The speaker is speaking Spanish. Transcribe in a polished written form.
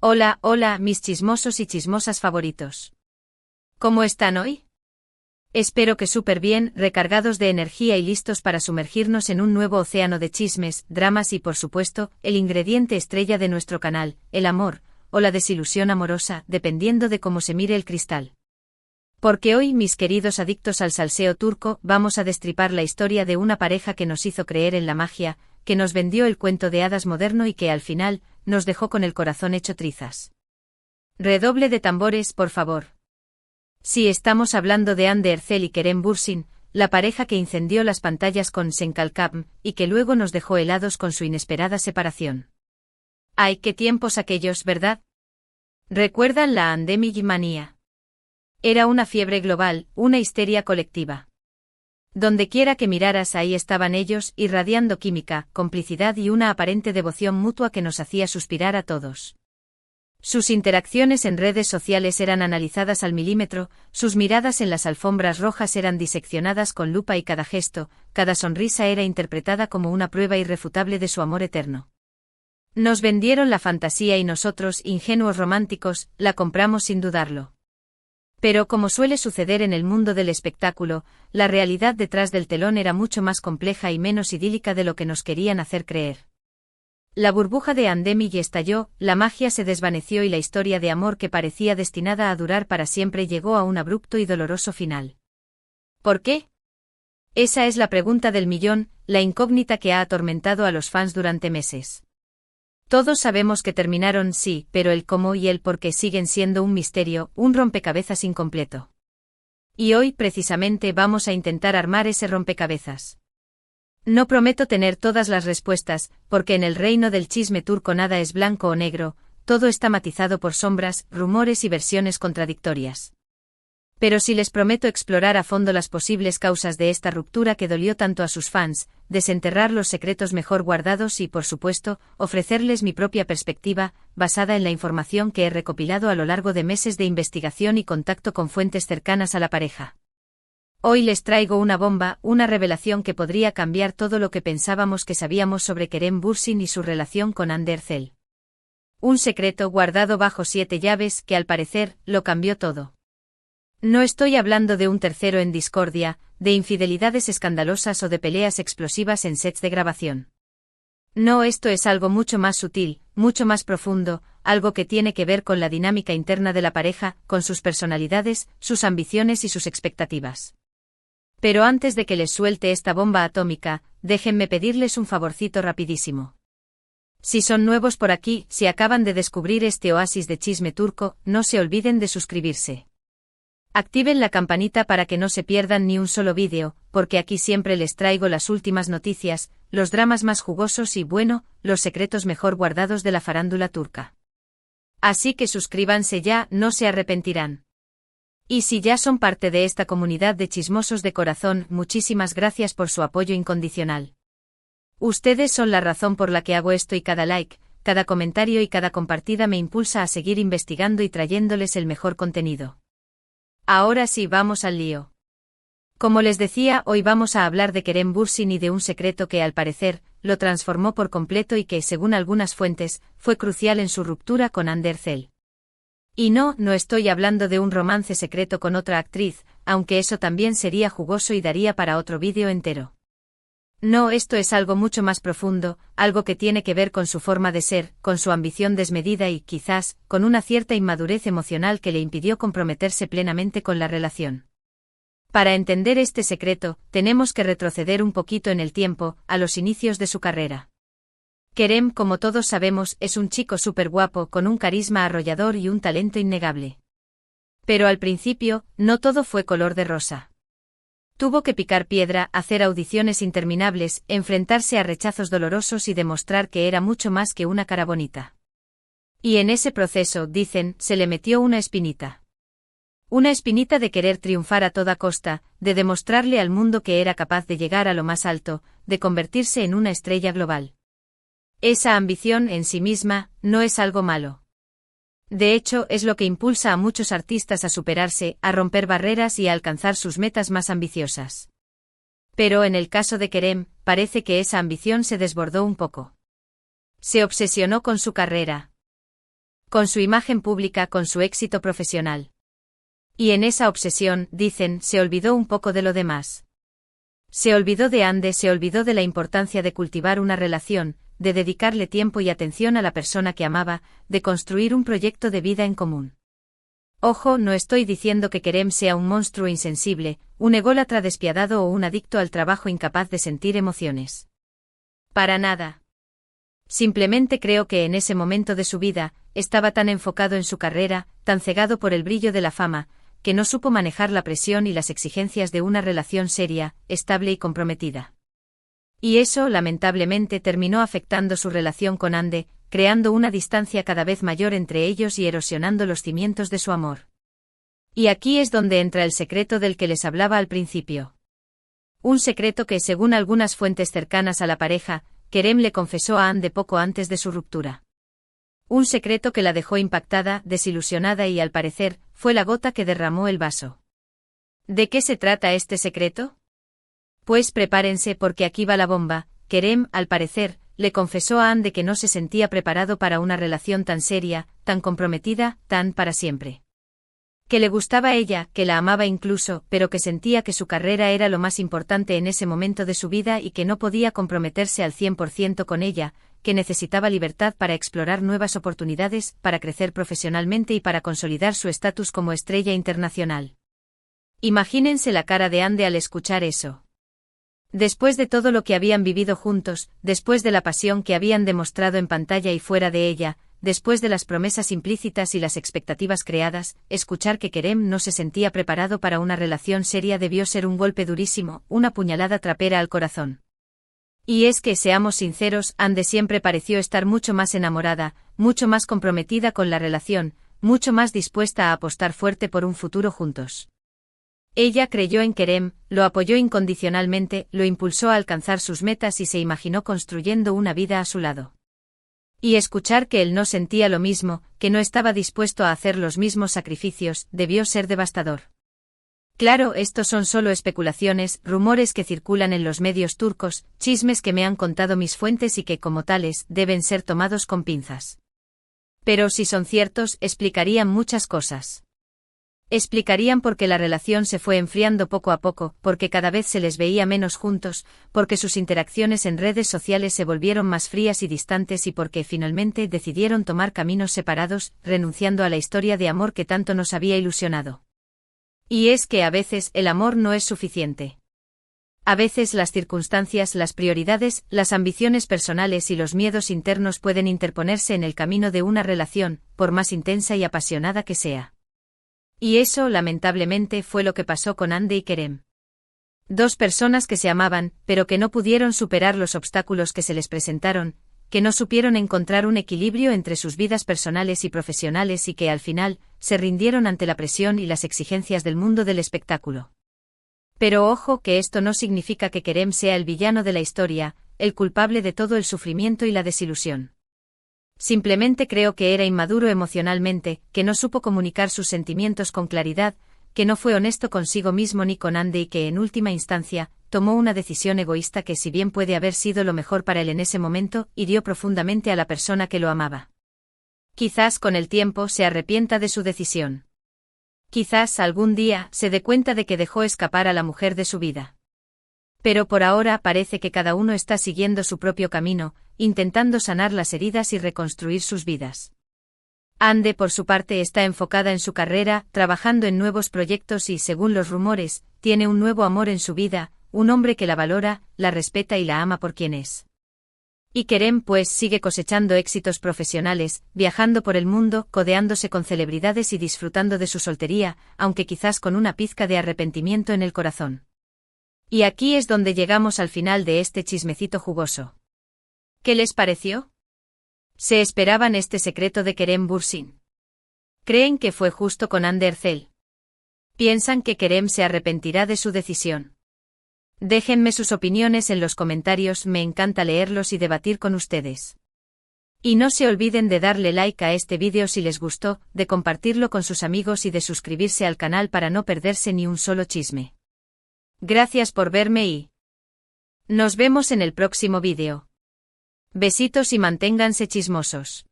Hola, hola, mis chismosos y chismosas favoritos. ¿Cómo están hoy? Espero que súper bien, recargados de energía y listos para sumergirnos en un nuevo océano de chismes, dramas y, por supuesto, el ingrediente estrella de nuestro canal, el amor, o la desilusión amorosa, dependiendo de cómo se mire el cristal. Porque hoy, mis queridos adictos al salseo turco, vamos a destripar la historia de una pareja que nos hizo creer en la magia, que nos vendió el cuento de hadas moderno y que al final, nos dejó con el corazón hecho trizas. Redoble de tambores, por favor. Sí, estamos hablando de Hande Erçel y Kerem Bürsin, la pareja que incendió las pantallas con Sen Kalkam, y que luego nos dejó helados con su inesperada separación. ¡Ay, qué tiempos aquellos!, ¿verdad? ¿Recuerdan la Andemic manía? Era una fiebre global, una histeria colectiva. Donde quiera que miraras, ahí estaban ellos, irradiando química, complicidad y una aparente devoción mutua que nos hacía suspirar a todos. Sus interacciones en redes sociales eran analizadas al milímetro, sus miradas en las alfombras rojas eran diseccionadas con lupa y cada gesto, cada sonrisa era interpretada como una prueba irrefutable de su amor eterno. Nos vendieron la fantasía y nosotros, ingenuos románticos, la compramos sin dudarlo. Pero como suele suceder en el mundo del espectáculo, la realidad detrás del telón era mucho más compleja y menos idílica de lo que nos querían hacer creer. La burbuja de Andemic estalló, la magia se desvaneció y la historia de amor que parecía destinada a durar para siempre llegó a un abrupto y doloroso final. ¿Por qué? Esa es la pregunta del millón, la incógnita que ha atormentado a los fans durante meses. Todos sabemos que terminaron, sí, pero el cómo y el por qué siguen siendo un misterio, un rompecabezas incompleto. Y hoy precisamente vamos a intentar armar ese rompecabezas. No prometo tener todas las respuestas, porque en el reino del chisme turco nada es blanco o negro, todo está matizado por sombras, rumores y versiones contradictorias. Pero sí les prometo explorar a fondo las posibles causas de esta ruptura que dolió tanto a sus fans, desenterrar los secretos mejor guardados y, por supuesto, ofrecerles mi propia perspectiva, basada en la información que he recopilado a lo largo de meses de investigación y contacto con fuentes cercanas a la pareja. Hoy les traigo una bomba, una revelación que podría cambiar todo lo que pensábamos que sabíamos sobre Kerem Bürsin y su relación con Hande Erçel. Un secreto guardado bajo 7 llaves que al parecer lo cambió todo. No estoy hablando de un tercero en discordia, de infidelidades escandalosas o de peleas explosivas en sets de grabación. No, esto es algo mucho más sutil, mucho más profundo, algo que tiene que ver con la dinámica interna de la pareja, con sus personalidades, sus ambiciones y sus expectativas. Pero antes de que les suelte esta bomba atómica, déjenme pedirles un favorcito rapidísimo. Si son nuevos por aquí, si acaban de descubrir este oasis de chisme turco, no se olviden de suscribirse. Activen la campanita para que no se pierdan ni un solo vídeo, porque aquí siempre les traigo las últimas noticias, los dramas más jugosos y, bueno, los secretos mejor guardados de la farándula turca. Así que suscríbanse ya, no se arrepentirán. Y si ya son parte de esta comunidad de chismosos de corazón, muchísimas gracias por su apoyo incondicional. Ustedes son la razón por la que hago esto y cada like, cada comentario y cada compartida me impulsa a seguir investigando y trayéndoles el mejor contenido. Ahora sí, vamos al lío. Como les decía, hoy vamos a hablar de Kerem Bürsin y de un secreto que al parecer, lo transformó por completo y que, según algunas fuentes, fue crucial en su ruptura con Hande Erçel. Y no estoy hablando de un romance secreto con otra actriz, aunque eso también sería jugoso y daría para otro vídeo entero. No, esto es algo mucho más profundo, algo que tiene que ver con su forma de ser, con su ambición desmedida y, quizás, con una cierta inmadurez emocional que le impidió comprometerse plenamente con la relación. Para entender este secreto, tenemos que retroceder un poquito en el tiempo, a los inicios de su carrera. Kerem, como todos sabemos, es un chico súper guapo con un carisma arrollador y un talento innegable. Pero al principio, no todo fue color de rosa. Tuvo que picar piedra, hacer audiciones interminables, enfrentarse a rechazos dolorosos y demostrar que era mucho más que una cara bonita. Y en ese proceso, dicen, se le metió una espinita. Una espinita de querer triunfar a toda costa, de demostrarle al mundo que era capaz de llegar a lo más alto, de convertirse en una estrella global. Esa ambición en sí misma, no es algo malo. De hecho, es lo que impulsa a muchos artistas a superarse, a romper barreras y a alcanzar sus metas más ambiciosas. Pero en el caso de Kerem, parece que esa ambición se desbordó un poco. Se obsesionó con su carrera. Con su imagen pública, con su éxito profesional. Y en esa obsesión, dicen, se olvidó un poco de lo demás. Se olvidó de Ande, se olvidó de la importancia de cultivar una relación, de dedicarle tiempo y atención a la persona que amaba, de construir un proyecto de vida en común. Ojo, no estoy diciendo que Kerem sea un monstruo insensible, un ególatra despiadado o un adicto al trabajo incapaz de sentir emociones. Para nada. Simplemente creo que en ese momento de su vida, estaba tan enfocado en su carrera, tan cegado por el brillo de la fama, que no supo manejar la presión y las exigencias de una relación seria, estable y comprometida. Y eso, lamentablemente, terminó afectando su relación con Ande, creando una distancia cada vez mayor entre ellos y erosionando los cimientos de su amor. Y aquí es donde entra el secreto del que les hablaba al principio. Un secreto que, según algunas fuentes cercanas a la pareja, Kerem le confesó a Ande poco antes de su ruptura. Un secreto que la dejó impactada, desilusionada y, al parecer, fue la gota que derramó el vaso. ¿De qué se trata este secreto? Pues prepárense porque aquí va la bomba. Kerem, al parecer, le confesó a Ande que no se sentía preparado para una relación tan seria, tan comprometida, tan para siempre. Que le gustaba ella, que la amaba incluso, pero que sentía que su carrera era lo más importante en ese momento de su vida y que no podía comprometerse al 100% con ella, que necesitaba libertad para explorar nuevas oportunidades, para crecer profesionalmente y para consolidar su estatus como estrella internacional. Imagínense la cara de Ande al escuchar eso. Después de todo lo que habían vivido juntos, después de la pasión que habían demostrado en pantalla y fuera de ella, después de las promesas implícitas y las expectativas creadas, escuchar que Kerem no se sentía preparado para una relación seria debió ser un golpe durísimo, una puñalada trapera al corazón. Y es que, seamos sinceros, Ande siempre pareció estar mucho más enamorada, mucho más comprometida con la relación, mucho más dispuesta a apostar fuerte por un futuro juntos. Ella creyó en Kerem, lo apoyó incondicionalmente, lo impulsó a alcanzar sus metas y se imaginó construyendo una vida a su lado. Y escuchar que él no sentía lo mismo, que no estaba dispuesto a hacer los mismos sacrificios, debió ser devastador. Claro, estos son solo especulaciones, rumores que circulan en los medios turcos, chismes que me han contado mis fuentes y que, como tales, deben ser tomados con pinzas. Pero si son ciertos, explicarían muchas cosas. Explicarían por qué la relación se fue enfriando poco a poco, porque cada vez se les veía menos juntos, porque sus interacciones en redes sociales se volvieron más frías y distantes y porque finalmente decidieron tomar caminos separados, renunciando a la historia de amor que tanto nos había ilusionado. Y es que a veces el amor no es suficiente. A veces las circunstancias, las prioridades, las ambiciones personales y los miedos internos pueden interponerse en el camino de una relación, por más intensa y apasionada que sea. Y eso, lamentablemente, fue lo que pasó con Ande y Kerem. Dos personas que se amaban, pero que no pudieron superar los obstáculos que se les presentaron, que no supieron encontrar un equilibrio entre sus vidas personales y profesionales y que, al final, se rindieron ante la presión y las exigencias del mundo del espectáculo. Pero ojo que esto no significa que Kerem sea el villano de la historia, el culpable de todo el sufrimiento y la desilusión. Simplemente creo que era inmaduro emocionalmente, que no supo comunicar sus sentimientos con claridad, que no fue honesto consigo mismo ni con Ande y que en última instancia, tomó una decisión egoísta que si bien puede haber sido lo mejor para él en ese momento, hirió profundamente a la persona que lo amaba. Quizás con el tiempo se arrepienta de su decisión. Quizás algún día se dé cuenta de que dejó escapar a la mujer de su vida. Pero por ahora parece que cada uno está siguiendo su propio camino, intentando sanar las heridas y reconstruir sus vidas. Ande, por su parte, está enfocada en su carrera, trabajando en nuevos proyectos y, según los rumores, tiene un nuevo amor en su vida, un hombre que la valora, la respeta y la ama por quien es. Y Kerem, pues, sigue cosechando éxitos profesionales, viajando por el mundo, codeándose con celebridades y disfrutando de su soltería, aunque quizás con una pizca de arrepentimiento en el corazón. Y aquí es donde llegamos al final de este chismecito jugoso. ¿Qué les pareció? ¿Se esperaban este secreto de Kerem Bürsin? ¿Creen que fue justo con Hande Erçel? ¿Piensan que Kerem se arrepentirá de su decisión? Déjenme sus opiniones en los comentarios, me encanta leerlos y debatir con ustedes. Y no se olviden de darle like a este vídeo si les gustó, de compartirlo con sus amigos y de suscribirse al canal para no perderse ni un solo chisme. Gracias por verme y nos vemos en el próximo vídeo. Besitos y manténganse chismosos.